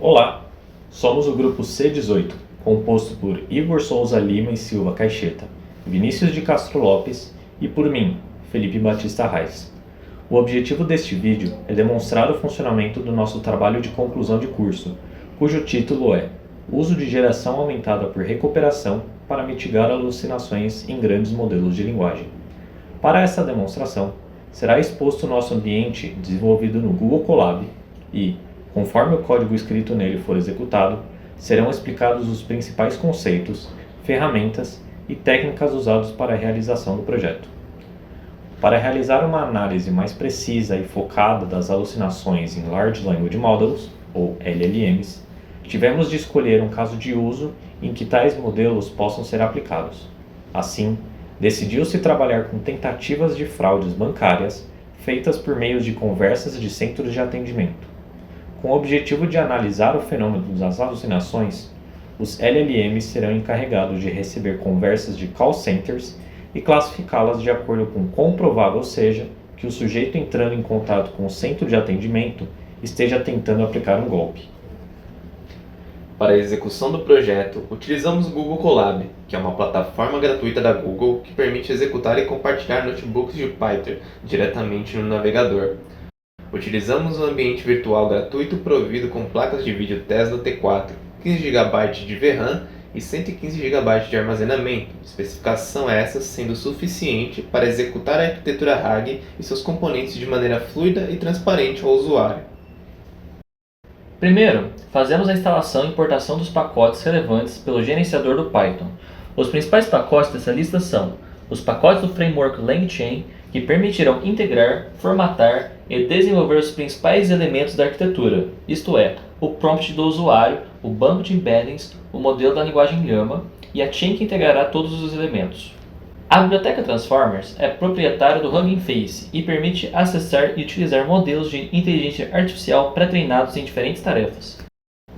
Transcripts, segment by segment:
Olá, somos o grupo C18, composto por Igor Souza Lima e Silva Caixeta, Vinícius de Castro Lopes e por mim, Felipe Batista Reis. O objetivo deste vídeo é demonstrar o funcionamento do nosso trabalho de conclusão de curso, cujo título é Uso de geração aumentada por recuperação para mitigar alucinações em grandes modelos de linguagem. Para essa demonstração, será exposto o nosso ambiente desenvolvido no Google Colab e, conforme o código escrito nele for executado, serão explicados os principais conceitos, ferramentas e técnicas usados para a realização do projeto. Para realizar uma análise mais precisa e focada das alucinações em Large Language Models, ou LLMs, tivemos de escolher um caso de uso em que tais modelos possam ser aplicados. Assim, decidiu-se trabalhar com tentativas de fraudes bancárias feitas por meio de conversas de centros de atendimento. Com o objetivo de analisar o fenômeno das alucinações, os LLMs serão encarregados de receber conversas de call centers e classificá-las de acordo com quão provável seja que o sujeito entrando em contato com o centro de atendimento esteja tentando aplicar um golpe. Para a execução do projeto, utilizamos o Google Colab, que é uma plataforma gratuita da Google que permite executar e compartilhar notebooks de Python diretamente no navegador. Utilizamos um ambiente virtual gratuito provido com placas de vídeo Tesla T4, 15 GB de VRAM e 115 GB de armazenamento, especificação essa sendo suficiente para executar a arquitetura RAG e seus componentes de maneira fluida e transparente ao usuário. Primeiro, fazemos a instalação e importação dos pacotes relevantes pelo gerenciador do Python. Os principais pacotes dessa lista são os pacotes do framework LangChain, que permitirão integrar, formatar e desenvolver os principais elementos da arquitetura, isto é, o prompt do usuário, o banco de embeddings, o modelo da linguagem Llama e a chain que integrará todos os elementos. A biblioteca Transformers é proprietária do Hugging Face e permite acessar e utilizar modelos de inteligência artificial pré-treinados em diferentes tarefas.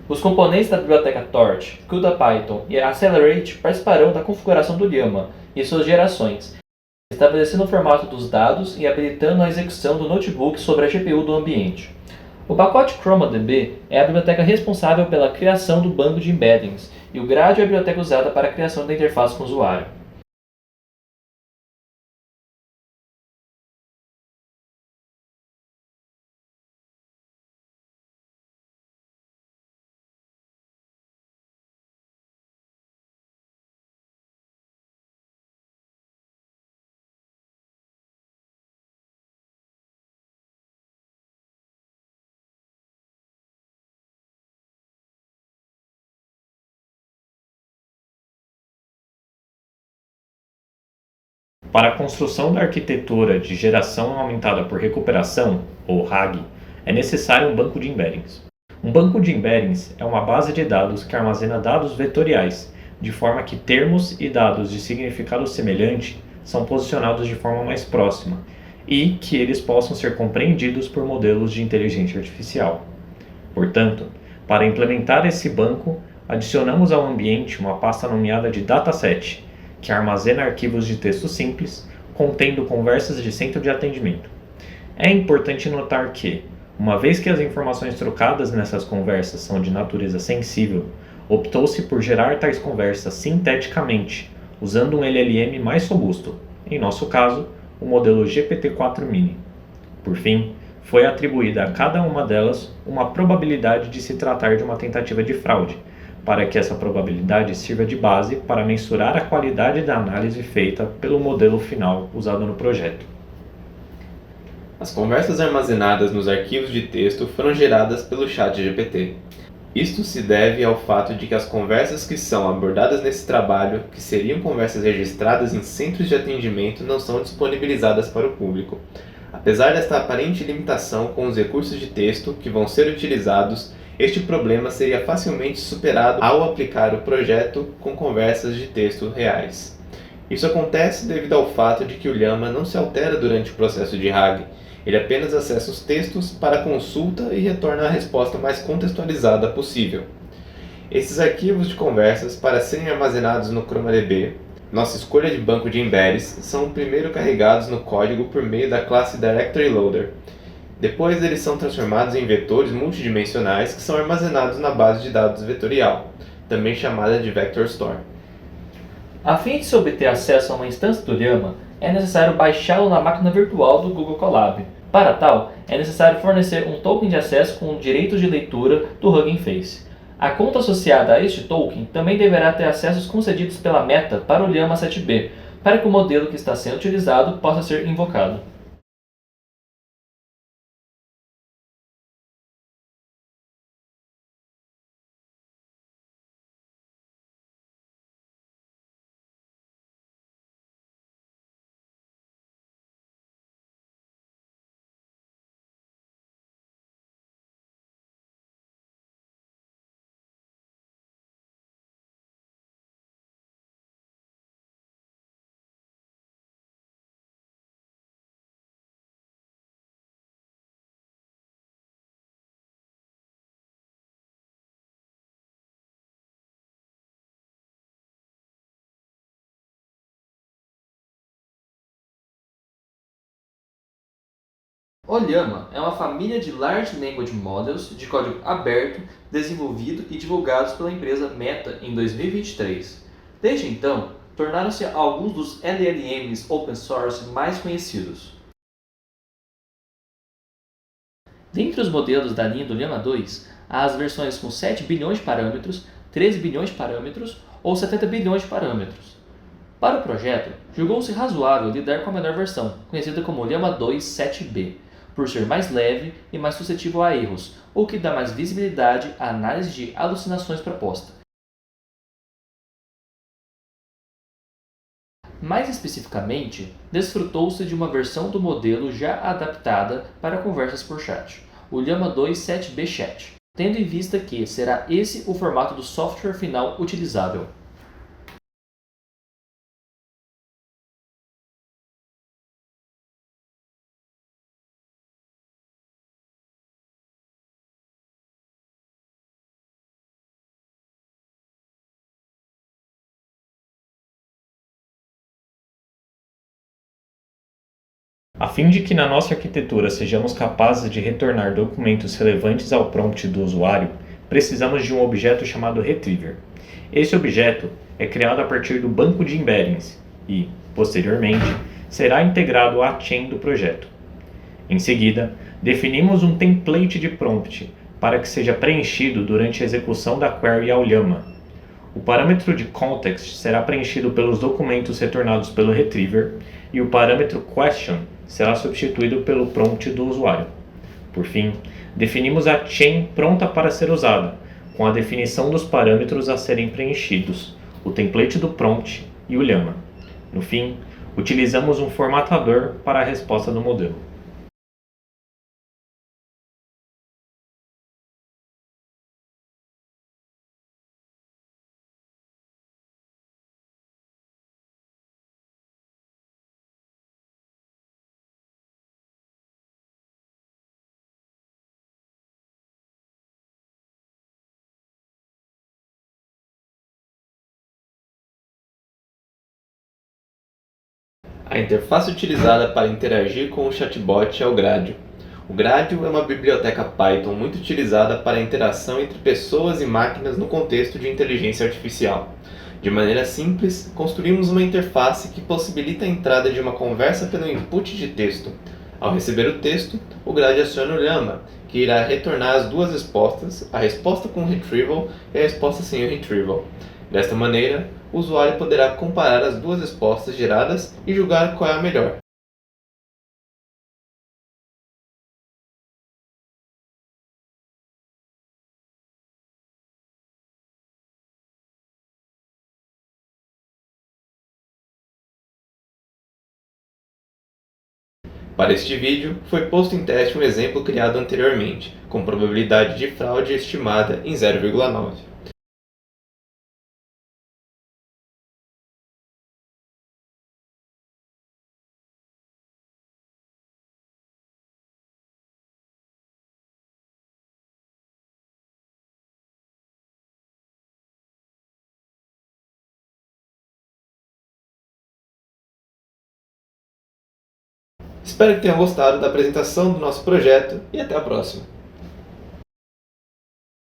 Os componentes da biblioteca Torch, CUDA-Python e Accelerate participarão da configuração do Llama e suas gerações, estabelecendo o formato dos dados e habilitando a execução do notebook sobre a GPU do ambiente. O pacote ChromaDB é a biblioteca responsável pela criação do banco de embeddings, e o Gradio é a biblioteca usada para a criação da interface com o usuário. Para a construção da arquitetura de geração aumentada por recuperação, ou RAG, é necessário um banco de embeddings. Um banco de embeddings é uma base de dados que armazena dados vetoriais, de forma que termos e dados de significado semelhante são posicionados de forma mais próxima, e que eles possam ser compreendidos por modelos de inteligência artificial. Portanto, para implementar esse banco, adicionamos ao ambiente uma pasta nomeada de dataset, que armazena arquivos de texto simples, contendo conversas de centro de atendimento. É importante notar que, uma vez que as informações trocadas nessas conversas são de natureza sensível, optou-se por gerar tais conversas sinteticamente, usando um LLM mais robusto, em nosso caso, o modelo GPT-4 Mini. Por fim, foi atribuída a cada uma delas uma probabilidade de se tratar de uma tentativa de fraude, para que essa probabilidade sirva de base para mensurar a qualidade da análise feita pelo modelo final usado no projeto. As conversas armazenadas nos arquivos de texto foram geradas pelo ChatGPT. Isto se deve ao fato de que as conversas que são abordadas nesse trabalho, que seriam conversas registradas em centros de atendimento, não são disponibilizadas para o público. Apesar desta aparente limitação com os recursos de texto que vão ser utilizados, este problema seria facilmente superado ao aplicar o projeto com conversas de texto reais. Isso acontece devido ao fato de que o Llama não se altera durante o processo de RAG. Ele apenas acessa os textos para consulta e retorna a resposta mais contextualizada possível. Esses arquivos de conversas, para serem armazenados no ChromaDB, nossa escolha de banco de embeddings, são primeiro carregados no código por meio da classe Directory Loader. Depois eles são transformados em vetores multidimensionais que são armazenados na base de dados vetorial, também chamada de vector store. A fim de se obter acesso a uma instância do Llama, é necessário baixá-lo na máquina virtual do Google Colab. Para tal, é necessário fornecer um token de acesso com direitos de leitura do Hugging Face. A conta associada a este token também deverá ter acessos concedidos pela Meta para o Llama 7B, para que o modelo que está sendo utilizado possa ser invocado. O Llama é uma família de Large Language Models de código aberto, desenvolvido e divulgados pela empresa Meta em 2023. Desde então, tornaram-se alguns dos LLMs open source mais conhecidos. Dentre os modelos da linha do Llama 2, há as versões com 7 bilhões de parâmetros, 13 bilhões de parâmetros ou 70 bilhões de parâmetros. Para o projeto, julgou-se razoável lidar com a menor versão, conhecida como Llama 2 7B, por ser mais leve e mais suscetível a erros, o que dá mais visibilidade à análise de alucinações proposta. Mais especificamente, desfrutou-se de uma versão do modelo já adaptada para conversas por chat, o Llama 2 7B Chat, tendo em vista que será esse o formato do software final utilizável. A fim de que na nossa arquitetura sejamos capazes de retornar documentos relevantes ao prompt do usuário, precisamos de um objeto chamado Retriever. Esse objeto é criado a partir do banco de embeddings e, posteriormente, será integrado à chain do projeto. Em seguida, definimos um template de prompt para que seja preenchido durante a execução da query ao Llama. O parâmetro de context será preenchido pelos documentos retornados pelo Retriever e o parâmetro question será substituído pelo prompt do usuário. Por fim, definimos a chain pronta para ser usada, com a definição dos parâmetros a serem preenchidos, o template do prompt e o Llama. No fim, utilizamos um formatador para a resposta do modelo. A interface utilizada para interagir com o chatbot é o Gradio. O Gradio é uma biblioteca Python muito utilizada para a interação entre pessoas e máquinas no contexto de inteligência artificial. De maneira simples, construímos uma interface que possibilita a entrada de uma conversa pelo input de texto. Ao receber o texto, o Gradio aciona o Llama, que irá retornar as duas respostas, a resposta com o retrieval e a resposta sem o retrieval. Desta maneira, o usuário poderá comparar as duas respostas geradas e julgar qual é a melhor. Para este vídeo, foi posto em teste um exemplo criado anteriormente, com probabilidade de fraude estimada em 0,9. Espero que tenham gostado da apresentação do nosso projeto e até a próxima.